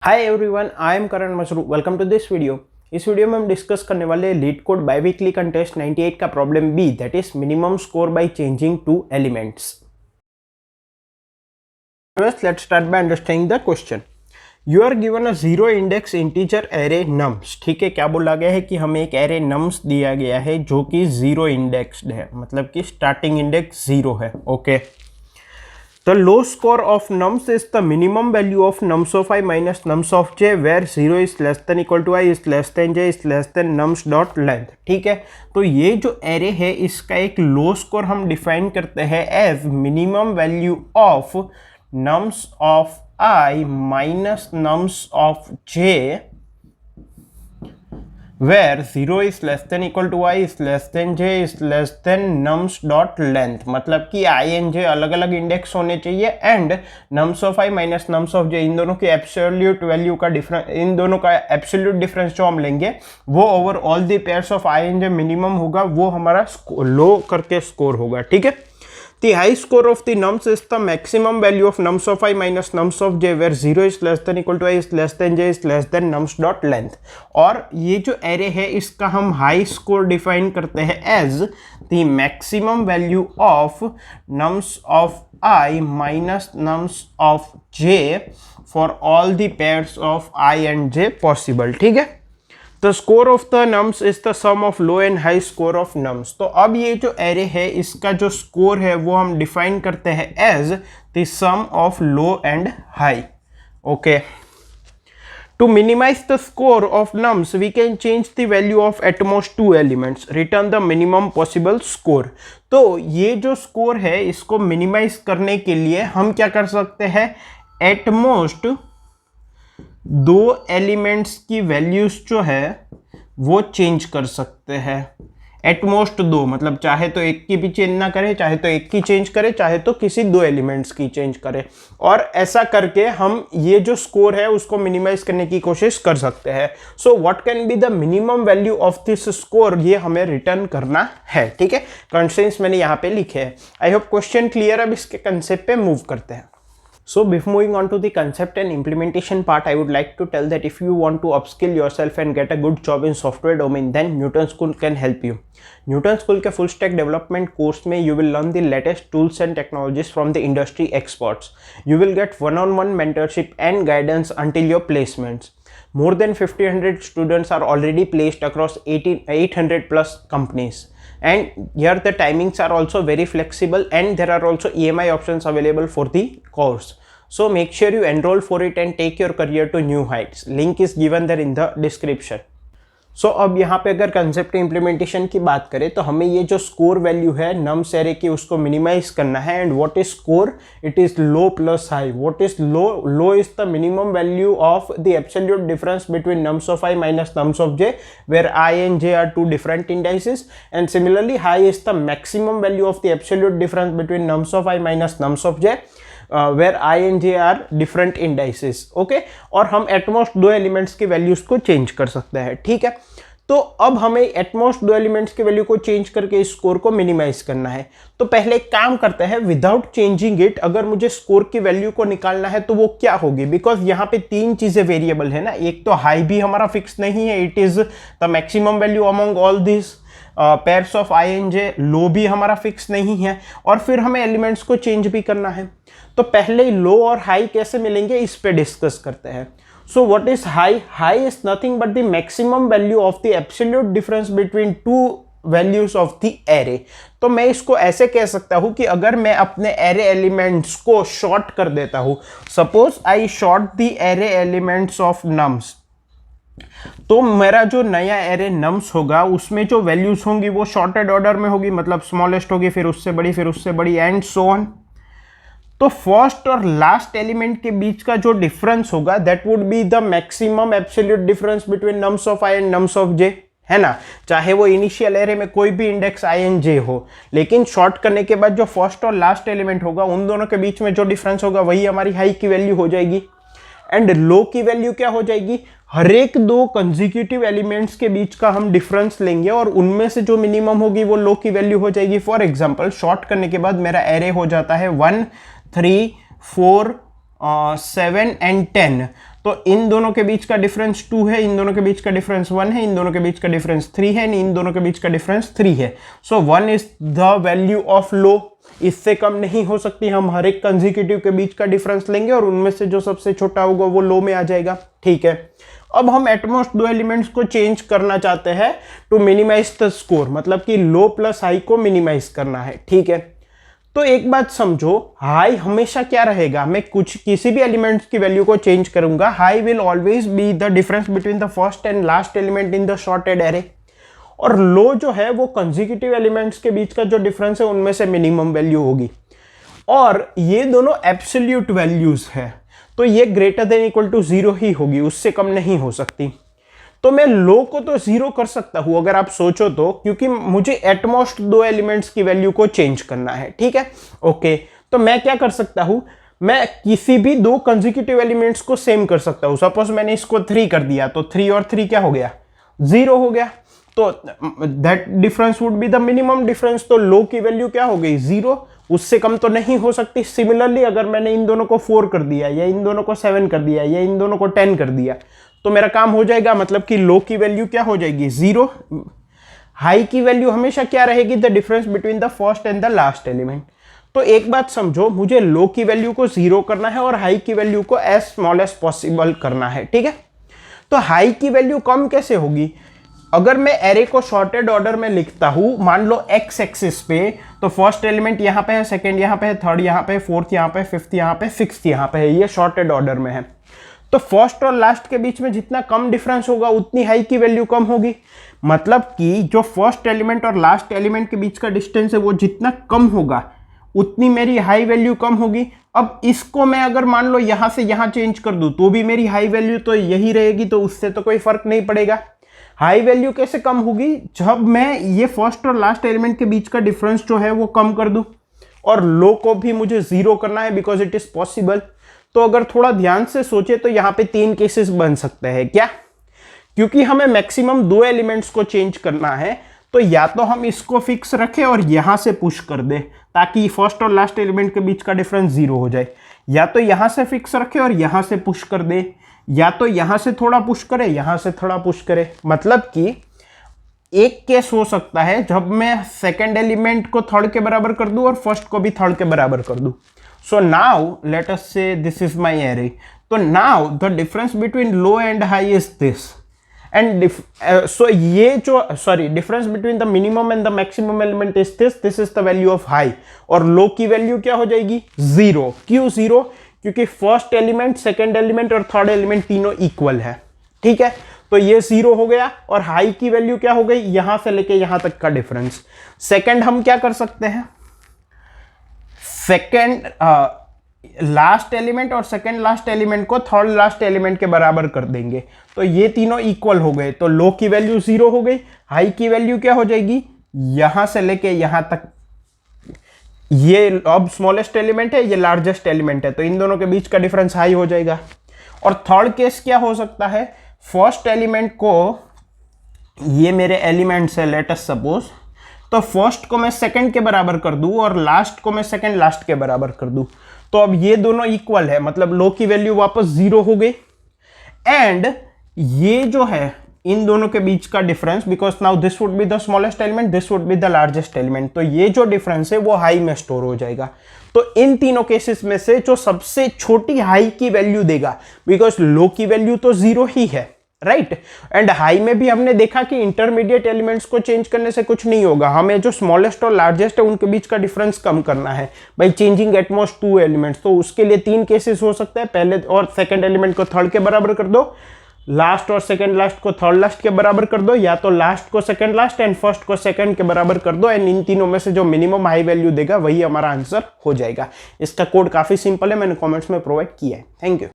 Hi everyone, I am Karan Mashru. Welcome to this video. इस video में हम डिस्कस करने वाले लीड कोड बाईवीकली कंटेस्ट 98 का problem B, that is minimum score by changing two elements. First, let's start by understanding the question. You are given a zero index integer array nums। ठीक है, क्या बोला गया है कि हमें एक array nums दिया गया है जो कि जीरो इंडेक्स्ड है, मतलब कि स्टार्टिंग इंडेक्स जीरो है। Okay, the low score of nums is the minimum value of nums of I minus nums of j where 0 is less than equal to I is less than j is less than nums dot length। ठीक है, तो ये जो array है इसका एक लो score हम define करते हैं as minimum value of nums of I minus nums of j where 0 is less than equal to I is less than j is less than nums dot length। मतलब कि I and j अलग अलग index होने चाहिए and nums of I minus nums of j इन दोनों की absolute value का difference, इन दोनों का एब्सोल्यूट डिफरेंस जो हम लेंगे वो over all the pairs of I and j minimum होगा, वो हमारा लो करके स्कोर होगा। ठीक है, the high score of the nums is the maximum value of nums of I minus nums of j where 0 is less than equal to I is less than j is less than nums dot length। और ये जो array है इसका हम high score define करते हैं as the maximum value of nums of I minus nums of j for all the pairs of I and j possible। ठीक है, The score of the nums is the sum of low and high score of nums। तो अब ये जो array है इसका जो score है वो हम डिफाइन करते हैं as the sum of low and high. Okay, to minimize the score of nums we can change the value of at most two elements, return the minimum possible score. तो ये जो score है इसको minimise करने के लिए हम क्या कर सकते हैं, एट मोस्ट दो एलिमेंट्स की वैल्यूज जो है वो चेंज कर सकते हैं। एटमोस्ट दो, मतलब चाहे तो एक की भी चेंज ना करे, चाहे तो एक की चेंज करे, चाहे तो किसी दो एलिमेंट्स की चेंज करे। और ऐसा करके हम ये जो स्कोर है उसको मिनिमाइज करने की कोशिश कर सकते हैं। So what can be the minimum value of this score, ये हमें रिटर्न करना है। ठीक है, कंस्ट्रेंट्स मैंने यहाँ पे लिखे हैं। I hope question clear. अब इसके कंसेप्ट पे मूव करते हैं। So before moving on to the concept and implementation part, I would like to tell that if you want to upskill yourself and get a good job in software domain, then Newton School can help you. Newton School के full stack development course में you will learn the latest tools and technologies from the industry experts. You will get one-on-one mentorship and guidance until your placements. More than 1,500 students are already placed across 800 plus companies. And here the timings are also very flexible and there are also EMI options available for the course. So make sure you enroll for it and take your career to new heights. Link is given there in the description. सो अब यहाँ पे अगर concept implementation की बात करें तो हमें ये जो स्कोर वैल्यू है नम्स एरे की उसको मिनिमाइज करना है। And what is score, it is low plus high. What is low, low is the minimum value of the absolute difference between nums of i minus nums of j where i and j are two different indices. And similarly high is the maximum value of the absolute difference between nums of i minus nums of J where I and j are different indices। Okay, और हम at most दो elements की values को change कर सकते हैं। ठीक है, तो अब हमें एटमोस्ट दो एलिमेंट्स की वैल्यू को चेंज करके इस स्कोर को मिनिमाइज करना है। तो पहले एक काम करते हैं, विदाउट चेंजिंग इट अगर मुझे स्कोर की वैल्यू को निकालना है तो वो क्या होगी, बिकॉज यहाँ पे तीन चीजें वेरिएबल है ना। एक तो हाई भी हमारा फिक्स नहीं है, it is the maximum value among all this pairs of I and J. लो भी हमारा फिक्स नहीं है, और फिर हमें एलिमेंट्स को चेंज भी करना है। तो पहले लो और हाई कैसे मिलेंगे इस पे डिस्कस करते हैं। So what is high, high is nothing but the maximum value of the absolute difference between two values of the array. तो मैं इसको ऐसे कह सकता हूं कि अगर मैं अपने एरे एलिमेंट्स को शॉर्ट कर देता हूं, suppose I short the array elements of nums, तो मेरा जो नया एरे नम्स होगा उसमें जो वैल्यूज होंगी वो शॉर्टेड ऑर्डर में होगी, मतलब स्मॉलेस्ट होगी, फिर उससे बड़ी, फिर उससे बड़ी, एंड सो ऑन। तो फर्स्ट और लास्ट एलिमेंट के बीच का जो डिफरेंस होगा that would be the maximum absolute difference between nums of I and nums of J, है ना। चाहे वो इनिशियल एरे में कोई भी इंडेक्स आई एंड जे हो, लेकिन शॉर्ट करने के बाद जो फर्स्ट और लास्ट एलिमेंट होगा उन दोनों के बीच में जो डिफरेंस होगा वही हमारी हाई की वैल्यू हो जाएगी। एंड लो की वैल्यू क्या हो जाएगी, हर एक दो कंसेक्यूटिव एलिमेंट्स के बीच का हम डिफरेंस लेंगे और उनमें से जो मिनिमम होगी वो लो की वैल्यू हो जाएगी। फॉर एग्जांपल शॉर्ट करने के बाद मेरा एरे हो जाता है 1 3 4 7 एंड 10। तो इन दोनों के बीच का डिफरेंस 2 है, इन दोनों के बीच का डिफरेंस 1 है, इन दोनों के बीच का डिफरेंस 3 है, इन दोनों के बीच का डिफरेंस 3 है। सो 1 is the value of low, इससे कम नहीं हो सकती। हम हर एक कंसेक्यूटिव के बीच का डिफरेंस लेंगे और उनमें से जो सबसे छोटा होगा वो लो में आ जाएगा। ठीक है, अब हम एटमोस्ट दो एलिमेंट्स को चेंज करना चाहते हैं टू मिनिमाइज द स्कोर, मतलब कि लो प्लस हाई को मिनिमाइज करना है। ठीक है, तो एक बात समझो, हाई हमेशा क्या रहेगा, मैं किसी भी एलिमेंट्स की वैल्यू को चेंज करूंगा, high will always be the difference between the first and last element in the sorted array, और लो जो है वो कंसेक्यूटिव एलिमेंट्स के बीच का जो डिफरेंस है उनमें से मिनिमम वैल्यू होगी, और ये दोनों एब्सोल्यूट वैल्यूज है, तो ये ग्रेटर देन इक्वल टू 0 ही होगी, उससे कम नहीं हो सकती। तो मैं लो को तो 0 कर सकता हूं अगर आप सोचो तो, क्योंकि मुझे एटमोस्ट दो एलिमेंट्स की वैल्यू को चेंज करना है। ठीक है, ओके, तो मैं क्या कर सकता हूं, मैं किसी भी दो कंसेक्यूटिव एलिमेंट्स को सेम कर सकता हूं। सपोज मैंने इसको 3 कर दिया, तो 3 और 3 क्या हो गया, 0 हो गया, तो that difference would be the minimum difference. तो लो की वैल्यू क्या हो गई, 0, उससे कम तो नहीं हो सकती। सिमिलरली अगर मैंने इन दोनों को 4 कर दिया, या इन दोनों को 7 कर दिया, या इन दोनों को 10 कर दिया, तो मेरा काम हो जाएगा, मतलब कि लो की वैल्यू क्या हो जाएगी, 0। हाई की वैल्यू हमेशा क्या रहेगी, the difference between the first and the last element. तो एक बात समझो, मुझे लो की वैल्यू को 0 करना है और हाई की वैल्यू को एज स्मॉल एज पॉसिबल करना है। ठीक है, तो हाई की वैल्यू कम कैसे होगी, अगर मैं एरे को शॉर्टेड ऑर्डर में लिखता हूं, मान लो एक्स एक्सिस पे, तो फर्स्ट एलिमेंट यहां पे है, सेकंड यहां पे है, थर्ड यहां पे है, फोर्थ यहां पे है, फिफ्थ यहां पे है, सिक्स्थ यहां पे है, ये शॉर्टेड ऑर्डर में है। तो फर्स्ट और लास्ट के बीच में जितना कम डिफरेंस होगा उतनी हाई की वैल्यू कम होगी, मतलब कि जो फर्स्ट एलिमेंट और लास्ट एलिमेंट के बीच का डिस्टेंस है वो जितना कम होगा उतनी मेरी हाई वैल्यू कम होगी। अब इसको मैं अगर मान लो यहां से यहां चेंज कर दूं तो भी मेरी हाई वैल्यू तो यही रहेगी, तो उससे तो कोई फर्क नहीं पड़ेगा। हाई वैल्यू कैसे कम होगी, जब मैं ये फर्स्ट और लास्ट एलिमेंट के बीच का डिफरेंस जो है वो कम कर दूं, और लो को भी मुझे 0 करना है बिकॉज इट इज पॉसिबल। तो अगर थोड़ा ध्यान से सोचे तो यहाँ पे 3 केसेस बन सकते हैं। क्या, क्योंकि हमें मैक्सिमम 2 एलिमेंट्स को चेंज करना है, तो या तो हम इसको फिक्स रखें और यहां से पुश कर दे ताकि फर्स्ट और लास्ट एलिमेंट के बीच का डिफरेंस 0 हो जाए, या तो यहां से फिक्स रखें और यहां से पुश कर दे, या तो यहां से थोड़ा पुश करे, यहां से थोड़ा पुश करे। मतलब कि एक केस हो सकता है जब मैं सेकेंड एलिमेंट को थर्ड के बराबर कर दूं और फर्स्ट को भी थर्ड के बराबर कर दूं। सो नाउ लेट अस से दिस इज माय एरे, तो now the difference between low and high is this, and so ये जो difference between the minimum and the maximum element is this is the value of high, और लो की value क्या हो जाएगी, 0। क्यों 0, क्योंकि फर्स्ट एलिमेंट, सेकेंड एलिमेंट और थर्ड एलिमेंट तीनों इक्वल है। ठीक है, तो ये 0 हो गया, और हाई की वैल्यू क्या हो गई, यहां से लेके यहां तक का डिफरेंस। सेकेंड हम क्या कर सकते हैं, सेकेंड लास्ट एलिमेंट और सेकेंड लास्ट एलिमेंट को थर्ड लास्ट एलिमेंट के बराबर कर देंगे, तो ये तीनों इक्वल हो गए, तो लो की वैल्यू 0 हो गई। हाई की वैल्यू क्या हो जाएगी, यहां से लेके यहां तक, ये अब स्मॉलेस्ट एलिमेंट है, ये लार्जेस्ट एलिमेंट है, तो इन दोनों के बीच का डिफरेंस हाई हो जाएगा। और थर्ड केस क्या हो सकता है, फर्स्ट एलिमेंट को, ये मेरे एलिमेंट्स है लेट अस सपोज, तो फर्स्ट को मैं सेकंड के बराबर कर दूं और लास्ट को मैं सेकंड लास्ट के बराबर कर दूं, तो अब ये दोनों इक्वल है, मतलब लो की वैल्यू वापस 0 हो गई। एंड ये जो है इन दोनों के बीच का difference, because now this would be the smallest element, this would be the largest element, तो ये जो डिफरेंस है वो हाई में स्टोर हो जाएगा। तो इन तीनों केसेस में से जो सबसे छोटी हाई की वैल्यू देगा, बिकॉज लो की वैल्यू तो 0 ही है, राइट। एंड हाई में भी हमने देखा कि इंटरमीडिएट एलिमेंट्स को चेंज करने से कुछ नहीं होगा, हमें जो स्मॉलेस्ट और लार्जेस्ट है उनके बीच का डिफरेंस कम करना है by changing at most 2 elements. तो उसके लिए 3 केसेस हो सकते हैं, पहले और सेकंड एलिमेंट को थर्ड के बराबर कर दो, लास्ट और सेकंड लास्ट को थर्ड लास्ट के बराबर कर दो, या तो लास्ट को सेकंड लास्ट एंड फर्स्ट को सेकंड के बराबर कर दो, एंड इन तीनों में से जो मिनिमम हाई वैल्यू देगा वही हमारा आंसर हो जाएगा। इसका कोड काफी सिंपल है, मैंने कमेंट्स में प्रोवाइड किया है। Thank you.